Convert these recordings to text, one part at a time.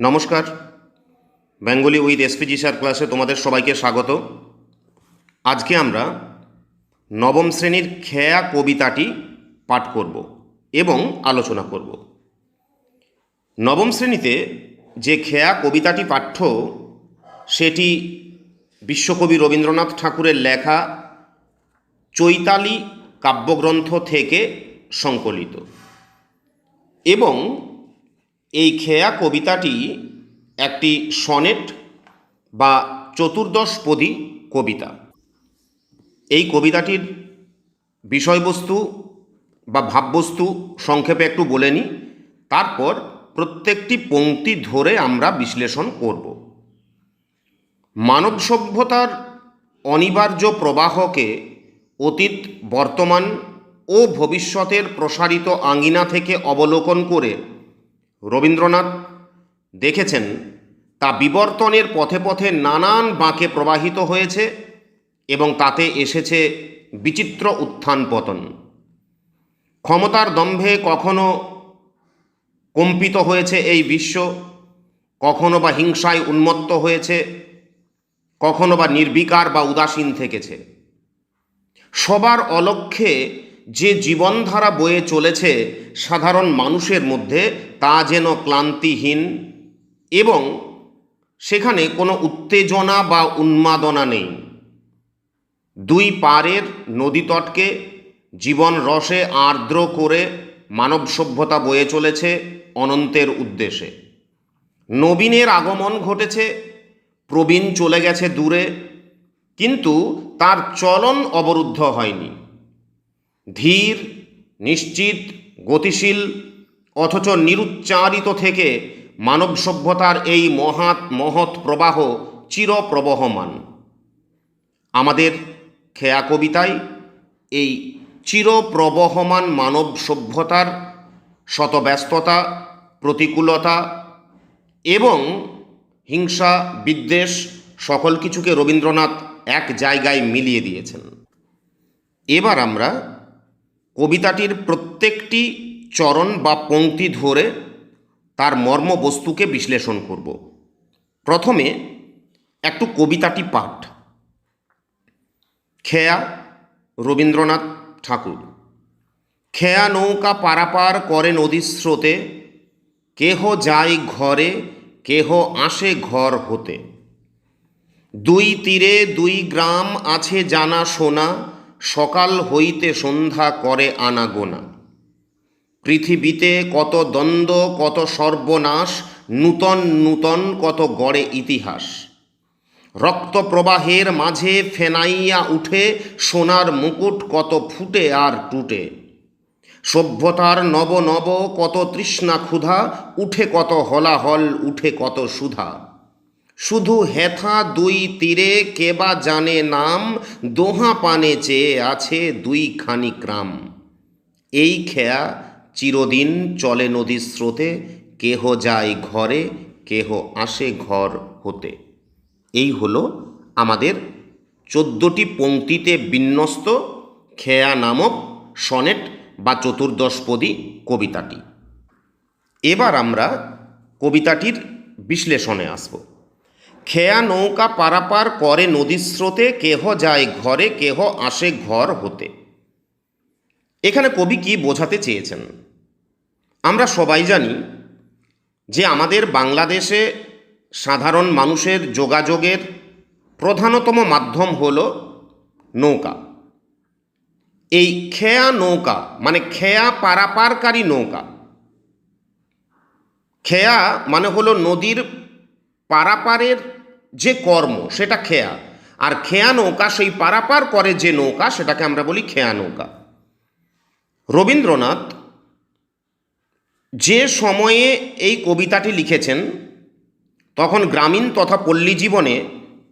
নমস্কার। Bengali with SPG sir ক্লাসে তোমাদের সবাইকে স্বাগত। আজকে আমরা নবম শ্রেণীর খেয়া কবিতাটি পাঠ করব এবং আলোচনা করব। নবম শ্রেণীতে যে খেয়া কবিতাটি পাঠ্য সেটি বিশ্বকবি রবীন্দ্রনাথ ঠাকুরের লেখা চৈতালি কাব্যগ্রন্থ থেকে সংকলিত এবং এই খেয়া কবিতাটি একটি সনেট বা চতুর্দশপদী কবিতা। এই কবিতাটির বিষয়বস্তু বা ভাববস্তু সংক্ষেপে একটু বলে নিই, তারপর প্রত্যেকটি পংক্তি ধরে আমরা বিশ্লেষণ করব। মানব সভ্যতার অনিবার্য প্রবাহকে অতীত, বর্তমান ও ভবিষ্যতের প্রসারিত আঙ্গিনা থেকে অবলোকন করে রবীন্দ্রনাথ দেখেছেন তা বিবর্তনের পথে পথে নানান বাঁকে প্রবাহিত হয়েছে এবং তাতে এসেছে বিচিত্র উত্থান পতন। ক্ষমতার দম্ভে কখনো কম্পিত হয়েছে এই বিশ্ব, কখনো বা হিংসায় উন্মত্ত হয়েছে, কখনো বা নির্বিকার বা উদাসীন থেকেছে। সবার অলক্ষ্যে যে জীবনধারা বয়ে চলেছে সাধারণ মানুষের মধ্যে তা যেন ক্লান্তিহীন এবং সেখানে কোনো উত্তেজনা বা উন্মাদনা নেই। দুই পারের নদীতটকে জীবন রসে আর্দ্র করে মানব সভ্যতা বয়ে চলেছে অনন্তের উদ্দেশ্যে। নবীনের আগমন ঘটেছে, প্রবীণ চলে গেছে দূরে, কিন্তু তার চলন অবরুদ্ধ হয়নি। ধীর, নিশ্চিত, গতিশীল অথচ নিরুচ্চারিত থেকে মানব সভ্যতার এই মহৎ প্রবাহ চিরপ্রবহমান। আমাদের খেয়া কবিতায় এই চিরপ্রবহমান মানব সভ্যতার শতব্যস্ততা, প্রতিকূলতা এবং হিংসা, বিদ্বেষ সকল কিছুকে রবীন্দ্রনাথ এক জায়গায় মিলিয়ে দিয়েছেন। এবার আমরা কবিতাটির প্রত্যেকটি চরণ বা পংক্তি ধরে তার মর্মবস্তুকে বিশ্লেষণ করব। প্রথমে একটু কবিতাটি পাঠ। খেয়া, রবীন্দ্রনাথ ঠাকুর। খেয়া নৌকা পারাপার করে নদীর স্রোতে, কেহ যায় ঘরে, কেহ আসে ঘর হতে। দুই তীরে দুই গ্রাম আছে জানা শোনা, সকাল হইতে সন্ধ্যা করে আনাগোনা। পৃথিবীতে কত দ্বন্দ্ব, কত সর্বনাশ, নূতন নূতন কত গড়ে ইতিহাস। রক্ত প্রবাহের মাঝে ফেনাইয়া উঠে সোনার মুকুট কত ফুটে আর টুটে। সভ্যতার নব নব কত তৃষ্ণা ক্ষুধা, উঠে কত হলাহল, উঠে কত সুধা। শুধু হেথা দুই তীরে কেবা জানে নাম, দোহা পানে চেয়ে আছে দুইখানি গ্রাম। এই খেয়া চিরদিন চলে নদীর স্রোতে, কেহ যায় ঘরে, কেহ আসে ঘর হতে। এই হলো আমাদের 14টি পংক্তিতে বিন্যস্ত খেয়া নামক সনেট বা চতুর্দশপদী কবিতাটি। এবার আমরা কবিতাটির বিশ্লেষণে আসব। খেয়া নৌকা পারাপার করে নদীর স্রোতে, কেহ যায় ঘরে, কেহ আসে ঘর হতে। এখানে কবি কি বোঝাতে চেয়েছেন? আমরা সবাই জানি যে আমাদের বাংলাদেশে সাধারণ মানুষের যোগাযোগের প্রধানতম মাধ্যম হল নৌকা। এই খেয়া নৌকা মানে খেয়া পারাপারকারী নৌকা। খেয়া মানে হলো নদীর পারাপারের যে কর্ম সেটা খেয়া, আর খেয়া নৌকা সেই পারাপার করে যে নৌকা সেটাকে আমরা বলি খেয়া নৌকা। রবীন্দ্রনাথ যে সময়ে এই কবিতাটি লিখেছেন তখন গ্রামীণ তথা পল্লী জীবনে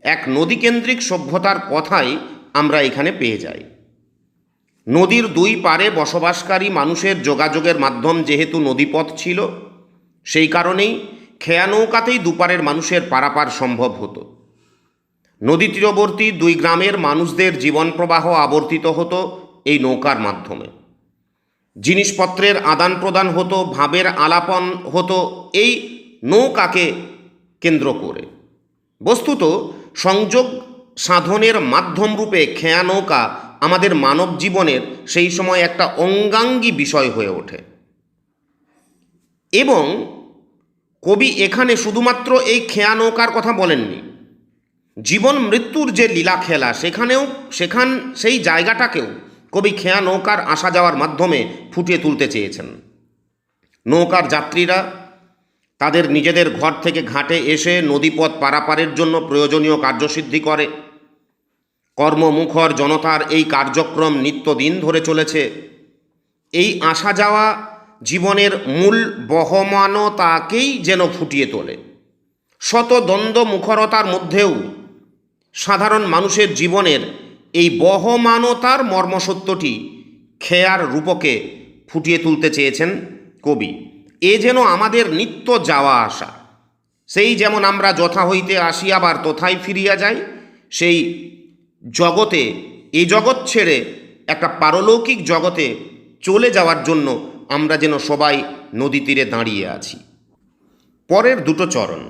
এক নদীকেন্দ্রিক সভ্যতার কথাই আমরা এখানে পেয়ে যাই। নদীর দুই পারে বসবাসকারী মানুষের যোগাযোগের মাধ্যম যেহেতু নদীপথ ছিল, সেই কারণেই খেয়া নৌকাতেই দুপারের মানুষের পারাপার সম্ভব হতো। নদী তীরবর্তী দুই গ্রামের মানুষদের জীবন প্রবাহ আবর্তিত হতো এই নৌকার মাধ্যমে। জিনিসপত্রের আদান প্রদান হতো, ভাবের আলাপন হতো এই নৌকাকে কেন্দ্র করে। বস্তুত সংযোগ সাধনের মাধ্যম রূপে খেয়া নৌকা আমাদের মানব জীবনের সেই সময় একটা অঙ্গাঙ্গী বিষয় হয়ে ওঠে। এবং কবি এখানে শুধুমাত্র এই খেয়া নৌকার কথা বলেননি, জীবন মৃত্যুর যে লীলা খেলা সেই জায়গাটাকেও কবি খেয়া নৌকার আসা যাওয়ার মাধ্যমে ফুটিয়ে তুলতে চেয়েছেন। নৌকার যাত্রীরা তাদের নিজেদের ঘর থেকে ঘাটে এসে নদীপথ পারাপারের জন্য প্রয়োজনীয় কার্যসিদ্ধি করে। কর্মমুখর জনতার এই কার্যক্রম নিত্যদিন ধরে চলেছে। এই আসা যাওয়া জীবনের মূল বহমানতাকেই যেন ফুটিয়ে তোলে। শত দ্বন্দ্ব মুখরতার মধ্যেও সাধারণ মানুষের জীবনের এই বহমানতার মর্মসত্যটি খেয়ার রূপকে ফুটিয়ে তুলতে চেয়েছেন কবি। এ যেন আমাদের নিত্য যাওয়া আসা, সেই যেমন আমরা যথা হইতে আসি আবার তথায় ফিরিয়া যাই, সেই জগতে, এই জগৎ ছেড়ে একটা পারলৌকিক জগতে চলে যাওয়ার জন্য আমরা যেন সবাই নদী তীরে দাঁড়িয়ে আছি। পরের দুটো চরণ,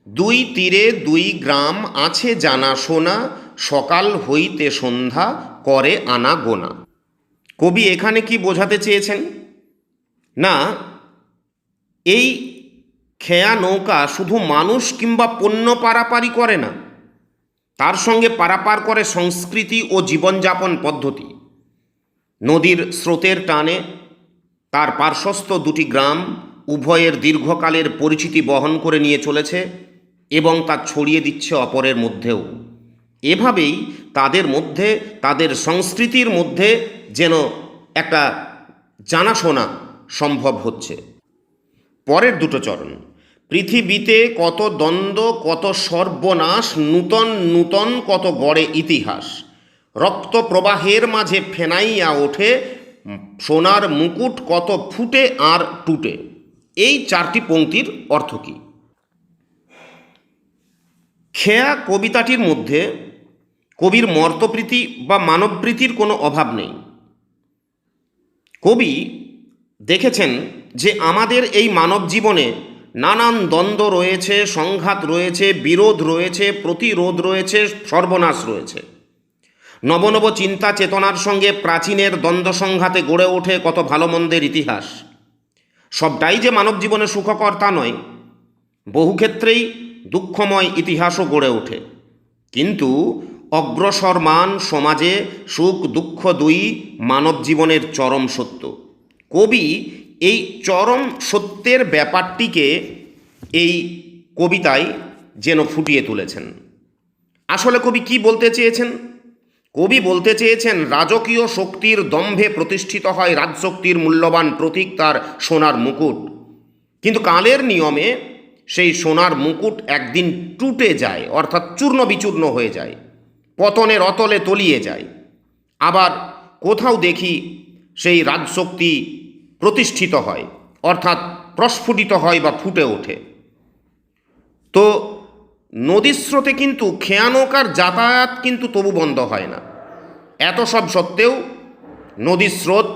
দুই তীরে দুই গ্রাম আছে জানা শোনা, সকাল হইতে সন্ধ্যা করে আনা গোনা। কবি এখানে কি বোঝাতে চেয়েছেন? না, এই খেয়া নৌকা শুধু মানুষ কিংবা পণ্য পারাপারি করে না, তার সঙ্গে পারাপার করে সংস্কৃতি ও জীবনযাপন পদ্ধতি। নদীর স্রোতের টানে তার পার্শ্বস্থ দুটি গ্রাম উভয়ের দীর্ঘকালের পরিচিতি বহন করে নিয়ে চলেছে এবং তা ছড়িয়ে দিচ্ছে অপরের মধ্যেও। এভাবেই তাদের মধ্যে, তাদের সংস্কৃতির মধ্যে যেন একটা জানাশোনা সম্ভব হচ্ছে। পরের দুটো চরণ, পৃথিবীতে কত দ্বন্দ্ব, কত সর্বনাশ, নূতন নূতন কত গড়ে ইতিহাস, রক্ত প্রবাহের মাঝে ফেনাইয়া ওঠে, সোনার মুকুট কত ফুটে আর টুটে। এই চারটি পংক্তির অর্থ কী? খেয়া কবিতাটির মধ্যে কবির মর্তপ্রীতি বা মানবপ্রীতির কোনো অভাব নেই। কবি দেখেছেন যে আমাদের এই মানব জীবনে নানান দ্বন্দ্ব রয়েছে, সংঘাত রয়েছে, বিরোধ রয়েছে, প্রতিরোধ রয়েছে, সর্বনাশ রয়েছে। নব নব চিন্তা চেতনার সঙ্গে প্রাচীনের দ্বন্দ্ব সংঘাতে গড়ে ওঠে কত ভালো মন্দের ইতিহাস। সবটাই যে মানব জীবনে সুখকর তা নয়, বহু ক্ষেত্রেই দুঃখময় ইতিহাসও গড়ে ওঠে। কিন্তু অগ্রসরমান সমাজে সুখ দুঃখ দুই মানব জীবনের চরম সত্য। কবি এই চরম সত্যের ব্যাপারটিকে এই কবিতায় যেন ফুটিয়ে তুলেছেন। আসলে কবি কি বলতে চেয়েছেন? কবি বলতে চেয়েছেন রাজকীয় শক্তির দম্ভে প্রতিষ্ঠিত হয় রাজশক্তির মূল্যবান প্রতীক তার সোনার মুকুট, কিন্তু কালের নিয়মে সেই সোনার মুকুট একদিন টুটে যায়, অর্থাৎ চূর্ণ বিচূর্ণ হয়ে যায়, পতনের অতলে তলিয়ে যায়। আবার কোথাও দেখি সেই রাজশক্তি প্রতিষ্ঠিত হয়, অর্থাৎ প্রস্ফুটিত হয় বা ফুটে ওঠে। তো নদীর স্রোতে কিন্তু খেয়া নৌকার যাতায়াত কিন্তু তবু বন্ধ হয় না। এত সব সত্ত্বেও নদীর স্রোত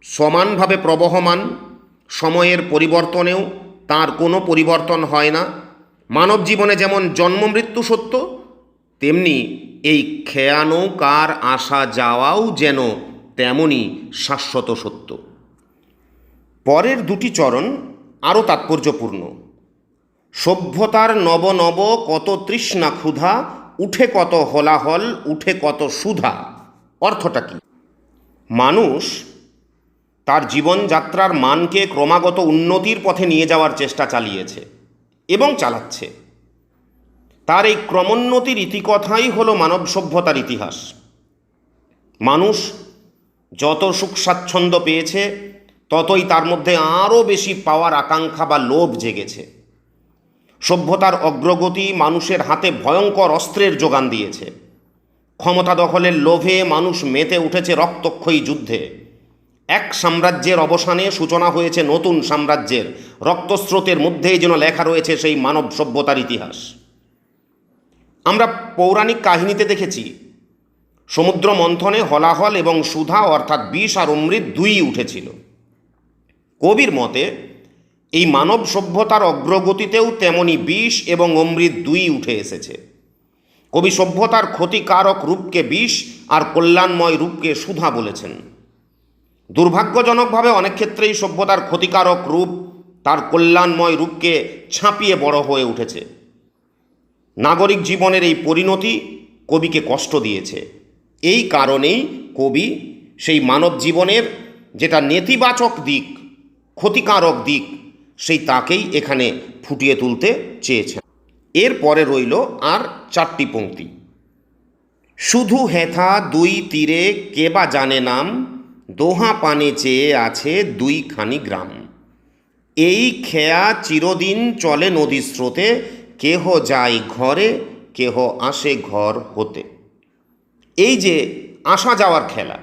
সমানভাবে প্রবহমান, সময়ের পরিবর্তনেও তার কোনো পরিবর্তন হয় না। মানব জীবনে যেমন জন্ম মৃত্যু সত্য, তেমনি এই খেয়া নৌকার আসা যাওয়াও যেন তেমনই শাশ্বত সত্য। পরের দুটি চরণ আরও তাৎপর্যপূর্ণ। সভ্যতার নব নব কত তৃষ্ণা ক্ষুধা, উঠে কত হলাহল, উঠে কত সুধা। অর্থটা কি? মানুষ তার জীবনযাত্রার মানকে ক্রমাগত উন্নতির পথে নিয়ে যাওয়ার চেষ্টা চালিয়েছে এবং চালাচ্ছে। তার এই ক্রমোন্নতির ইতিকথাই হলো মানব সভ্যতার ইতিহাস। মানুষ যত সুখ স্বাচ্ছন্দ্য পেয়েছে, ততই তার মধ্যে আরও বেশি পাওয়ার আকাঙ্ক্ষা বা লোভ জেগেছে। সভ্যতার অগ্রগতি মানুষের হাতে ভয়ঙ্কর অস্ত্রের যোগান দিয়েছে। ক্ষমতা দখলের লোভে মানুষ মেতে উঠেছে রক্তক্ষয়ী যুদ্ধে। এক সাম্রাজ্যের অবসানে সূচনা হয়েছে নতুন সাম্রাজ্যের। রক্তস্রোতের মধ্যেই যেন লেখা রয়েছে সেই মানব সভ্যতার ইতিহাস। আমরা পৌরাণিক কাহিনীতে দেখেছি সমুদ্র মন্থনে হলাহল এবং সুধা, অর্থাৎ বিষ আর অমৃত দুই উঠেছিল। কবির মতে এই মানব সভ্যতার অগ্রগতিতেও তেমনি বিষ এবং অমৃত দুই উঠে এসেছে। কবি সভ্যতার ক্ষতিকারক রূপকে বিষ আর কল্যাণময় রূপকে সুধা বলেছেন। দুর্ভাগ্যজনকভাবে অনেক ক্ষেত্রেই সভ্যতার ক্ষতিকারক রূপ তার কল্যাণময় রূপকে ছাপিয়ে বড় হয়ে উঠেছে। নাগরিক জীবনের এই পরিণতি কবিকে কষ্ট দিয়েছে। এই কারণেই কবি সেই মানব জীবনের যেটা নেতিবাচক দিক, ক্ষতিকারক দিক, সেই তাকেই এখানে ফুটিয়ে তুলতে চেয়েছেন। এরপরে রইল আর 4টি পংক্তি। শুধু হেথা দুই তীরে কে বা জানে নাম, দোহা পানে চেয়ে আছে 2খানি গ্রাম। এই খেয়া চিরদিন চলে নদী স্রোতে, কেহ যায় ঘরে কেহ আসে ঘর হতে। এই যে আসা যাওয়ার খেলা,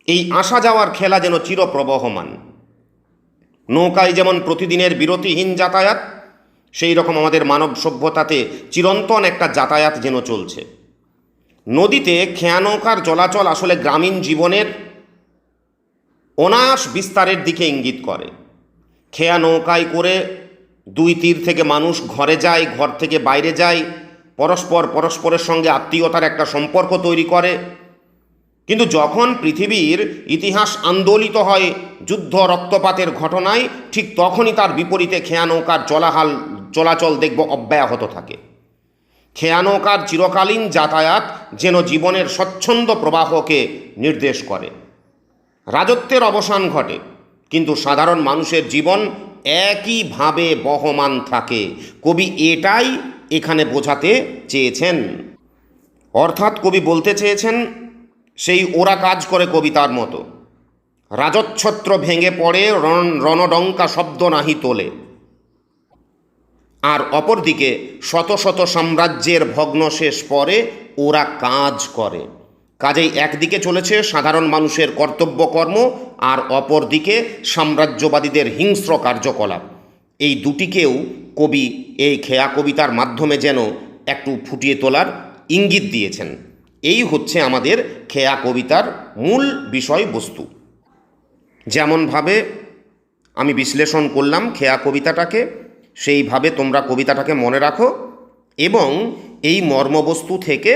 এই আসা যাওয়ার খেলা যেন চিরপ্রবহমান। নৌকায় যেমন প্রতিদিনের বিরতিহীন যাতায়াত, সেই রকম আমাদের মানব সভ্যতাতে চিরন্তন একটা যাতায়াত যেন চলছে। নদীতে খেয়া নৌকার চলাচল আসলে গ্রামীণ জীবনের অনায়াস বিস্তারের দিকে ইঙ্গিত করে। খেয়া নৌকায় করে 2 তীর থেকে মানুষ ঘরে যায়, ঘর থেকে বাইরে যায়, পরস্পরের সঙ্গে আত্মীয়তার একটা সম্পর্ক তৈরি করে। কিন্তু যখন পৃথিবীর ইতিহাস আন্দোলিত হয় যুদ্ধ রক্তপাতের ঘটনায়, ঠিক তখনই তার বিপরীতে খেয়া নৌকার চলাচল দেখব অব্যাহত থাকে। খেয়া নৌকার চিরকালীন যাতায়াত যেন জীবনের স্বচ্ছন্দ প্রবাহকে নির্দেশ করে। রাজত্বের অবসান ঘটে, কিন্তু সাধারণ মানুষের জীবন একইভাবে বহমান থাকে। কবি এটাই এখানে বোঝাতে চেয়েছেন। অর্থাৎ কবি বলতে চেয়েছেন, সেই ওরা কাজ করে কবিতার মতো। রাজচ্ছত্র ভেঙে পড়ে, রণডঙ্কা শব্দ নাহি তোলে। আর অপরদিকে শত শত সাম্রাজ্যের ভগ্নশেষ পরে ওরা কাজ করে। কাজেই একদিকে চলেছে সাধারণ মানুষের কর্তব্যকর্ম, আর অপরদিকে সাম্রাজ্যবাদীদের হিংস্র কার্যকলাপ। এই দুটিকেও কবি এই খেয়া কবিতার মাধ্যমে যেন একটু ফুটিয়ে তোলার ইঙ্গিত দিয়েছেন। এই হচ্ছে আমাদের খেয়া কবিতার মূল বিষয়বস্তু। যেমনভাবে আমি বিশ্লেষণ করলাম খেয়া কবিতাটাকে, সেইভাবে তোমরা কবিতাটাকে মনে রাখো এবং এই মর্মবস্তু থেকে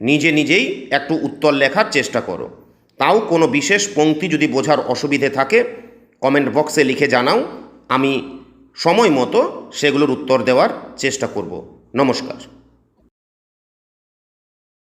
নিজেই একটু উত্তর লেখার চেষ্টা করো। তাও কোনো বিশেষ পংক্তি যদি বোঝার অসুবিধে থাকে কমেন্ট বক্সে লিখে জানাও, আমি সময় মতো সেগুলোর উত্তর দেওয়ার চেষ্টা করব। নমস্কার।